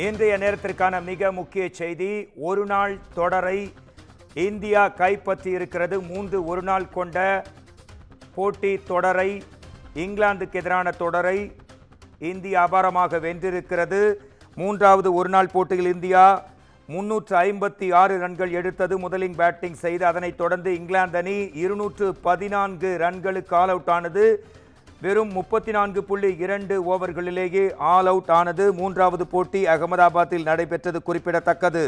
இன்றைய நேரத்திற்கான மிக முக்கிய செய்தி, ஒரு நாள் தொடரை இந்தியா கைப்பற்றி இருக்கிறது. 3 ஒருநாள் கொண்ட போட்டி தொடரை, இங்கிலாந்துக்கு எதிரான தொடரை இந்தியா அபாரமாக வென்றிருக்கிறது. 3வது ஒருநாள் போட்டியில் இந்தியா 356 ரன்கள் எடுத்தது. முதலில் பேட்டிங் செய்து அதனைத் தொடர்ந்து இங்கிலாந்து அணி 214 ரன்களுக்கு ஆல் அவுட் ஆனது. வெறும் 34.2 ஓவர்களிலேயே ஆல் அவுட் ஆனது. 3வது போட்டி அகமதாபாத்தில் நடைபெற்றது குறிப்பிடத்தக்கது.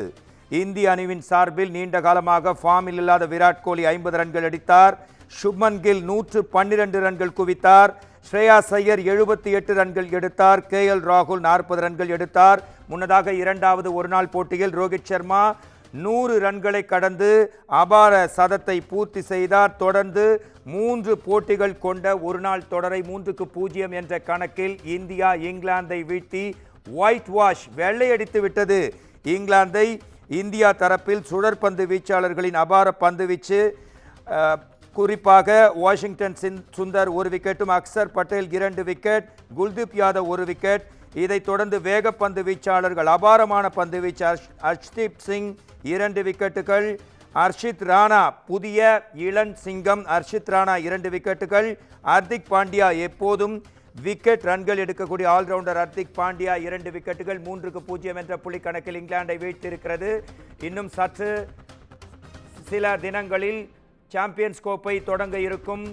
இந்திய அணிவின் சார்பில் நீண்ட காலமாக ஃபார்மில் இல்லாத விராட் கோலி 50 ரன்கள் அடித்தார். சுப்மன் கில் 112 ரன்கள் குவித்தார். ஸ்ரேயாஸ் ஐயர் 78 ரன்கள் எடுத்தார். KL ராகுல் 40 ரன்கள் எடுத்தார். முன்னதாக 2வது ஒருநாள் போட்டியில் ரோஹித் சர்மா 100 ரன்களை கடந்து அபார சதத்தை பூர்த்தி செய்தார். தொடர்ந்து 3 போட்டிகள் கொண்ட ஒருநாள் தொடரை 3-0 என்ற கணக்கில் இந்தியா இங்கிலாந்தை வீழ்த்தி ஒயிட் வாஷ் வெள்ளையடித்து விட்டது. இங்கிலாந்தை இந்தியா தரப்பில் சுழற்பந்து வீச்சாளர்களின் அபார பந்து வீச்சு, குறிப்பாக வாஷிங்டன் சுந்தர் 1 விக்கெட்டும், அக்சர் பட்டேல் 2 விக்கெட், குல்தீப் யாதவ் 1 விக்கெட். இதைத் தொடர்ந்து வேகப்பந்து வீச்சாளர்கள் அபாரமான பந்து வீச்சு, ஹர்ஷ்தீப் சிங் 2 விக்கெட்டுகள், ஹர்ஷித் ராணா புதிய இளன் சிங்கம் ஹர்ஷித் ராணா 2 விக்கெட்டுகள், ஹர்திக் பாண்டியா எப்போதும் விக்கெட் ரன்கள் எடுக்கக்கூடிய ஆல்ரவுண்டர் ஹர்திக் பாண்டியா 2 விக்கெட்டுகள். 3-0 என்ற புள்ளி கணக்கில் இங்கிலாந்தை வீழ்த்தியிருக்கிறது. இன்னும் சற்று சில தினங்களில் சாம்பியன்ஸ் கோப்பை தொடங்க இருக்கும்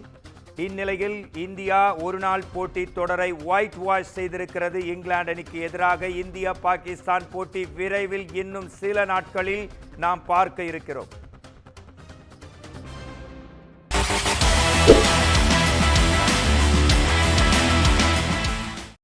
இந்நிலையில் இந்தியா ஒருநாள் போட்டி தொடரை ஒயிட் வாஷ் செய்திருக்கிறது. இங்கிலாந்து அணிக்கு எதிராக இந்தியா பாகிஸ்தான் போட்டி விரைவில் இன்னும் சில நாட்களில் நாம் பார்க்க இருக்கிறோம்.